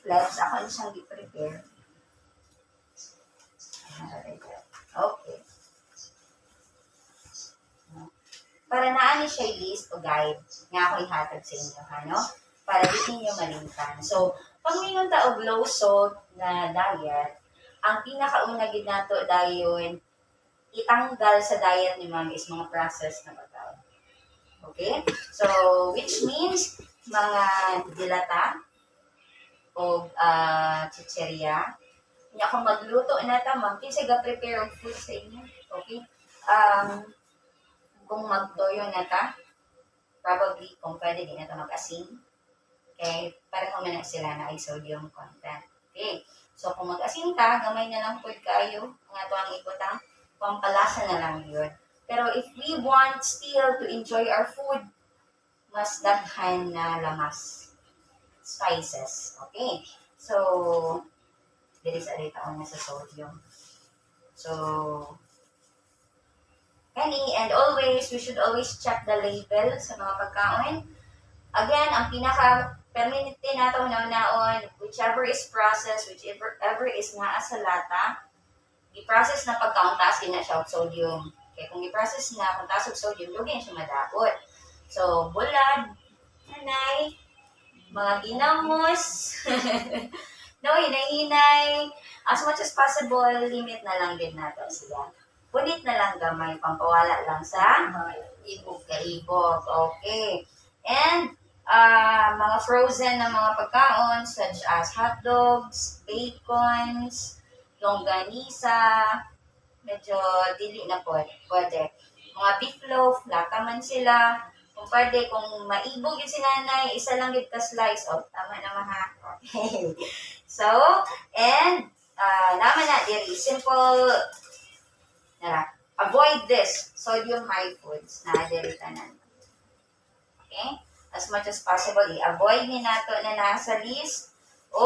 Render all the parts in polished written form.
flex, ako yung siyang i-prepare. Okay. Para naani siya list o guide nga ako ihatag sa inyo, no? Para di ninyo malimtan. So, pag mingon ta og low salt na diet, ang pinakauna gid nato dayon itanggal sa diet ni ma'am is mga processed na pagkaon. Okay? So, which means mga dilata o chicheria. Kanya kung magluto na ta, ma'am, kinsa ga-prepare og food sa inyo. Okay? Kung magtoyo na ta, probably kung pwede din na ta mag-asin. Okay? Para kung na sila na ay sodium content. Okay? So, kung mag-asin ka, gamay na lang food kayo. Ang ato ang iputang, pampalasa na lang yun. Pero if we want still to enjoy our food, mas daghan na lamas. Spices. Okay? So, dili sa taon na sa sodium. So, and always, we should always check the label sa mga pagkaon. Again, ang pinaka-permanente nato naon, whichever is processed, whichever is naa sa lata, i-process na pagkaon, taas din na siya sodium. Okay, kung i-process na, kung taas og sodium, lugi na siya madapot. So, bulad, nanay, mga ginamos, no, hinay-hinay, as much as possible, limit na lang din nato sila. Punit na lang gamay, pampawala lang sa ibog-kaibog. Okay. And, mga frozen na mga pagkaon, such as hot dogs, bacons, longganisa, medyo dili na pwede. Mga beef loaf, lata man sila. Kung pwede, kung maibog yung sinanay, isa lang yung ka-slice. Oh, tama naman ha. Okay. So, and, naman na, diri, simple, avoid this, sodium high foods na diri tanan. Okay? As much as possible, i-avoid ni nato na nasa list o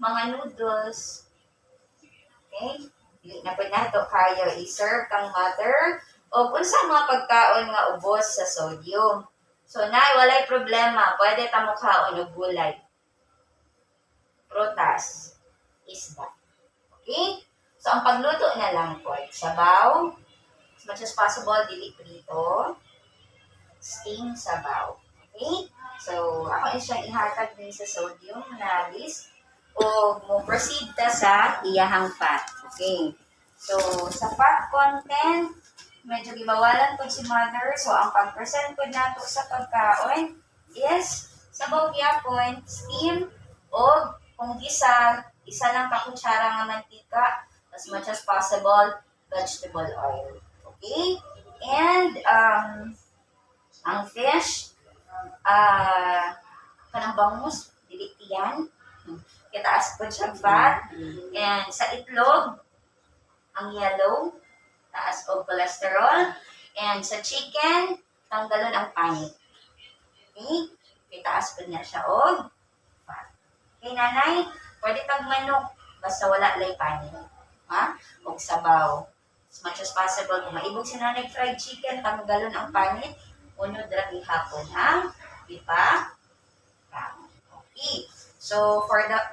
mga noodles. Okay? Hindi na po nato kayo i-serve kang mother o kung sa mga pagkaon nga ubos sa sodium. So, walay problema. Pwede tamo kaon og gulay. Prutas. Isda. Okay? So, ang pagluto na lang po, sabaw, as much as possible, dili prito, steam sabaw. Okay? So, ako yung siyang ihatag din sa sodium na list o mo-proceed ta sa iyahang fat. Okay? So, sa fat content, medyo gibawalan po si mother. So, ang pag-present po nato sa pagkaon is sabaw gyapon, steam, o kung isa lang kakutsara nga mantika, as much as possible, vegetable oil. Okay? And, ang fish, kanang bangus, diliti yan. Kitaas po siya fat. And sa itlog, ang yellow, taas o cholesterol. And sa chicken, tanggalon ang panit. Okay? Kitaas po niya siya o fat. Okay, nanay, pwede tag manok, basta wala lay panit. Ha? O sabaw. As much as possible. Kung maibog si nanay fried chicken, tanggalon ang panit, unod ragi hapon ang pipa. Okay. So,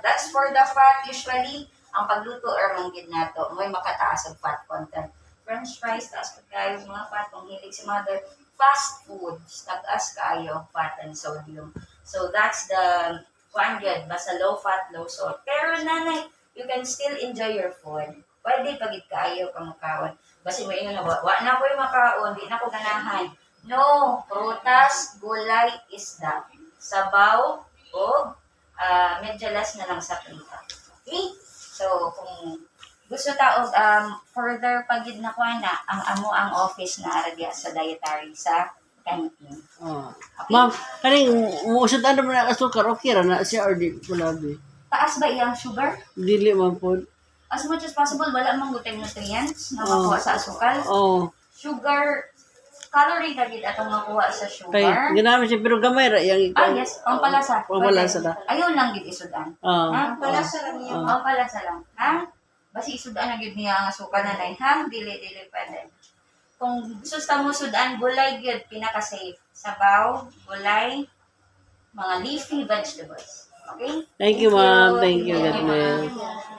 that's for the fat. Usually, ang pagluto or manggid nato, may makataas ang fat content. French fries, taas po kayo mga fat. Kung hilig si mother, fast foods, tagas kayo fat and sodium. So, that's the one good. Basta low fat, low salt. Pero nanay, you can still enjoy your food. Pwede pagit kayo kamakaon. Basta mo ingon na, wa na ko yung makaon, di na ko ganahan. No, prutas, gulay, isda, sabaw, o medyalas na lang sa prita. Okay? So, kung gusto ta further pagid na kuha na, ang office na aragya sa dietary sa canteen. Okay? Ma'am, kaning musod ano mo na asukar, okay ra na siya or di kulabi? Taas ba iyang sugar? Dili man po. As much as possible, wala mang guteng nutrients na makuha sa asukal. Sugar, calorie na gid atong makuha sa sugar. Kay ginamit siya pero gamay ra yang yes, pampalasa. Pampalasa ta. Ayaw lang gid isudan. Pampalasa lang niya. Pampalasa lang. Ha? Basi isudan na gid niya ang asukal na nay. Ha? Dili pwede. Kung gusto mo sudan, gulay gid pinaka-safe. Sabaw, gulay, mga leafy vegetables. Okay? Thank you, ma'am. Thank you. God bless. ma'am.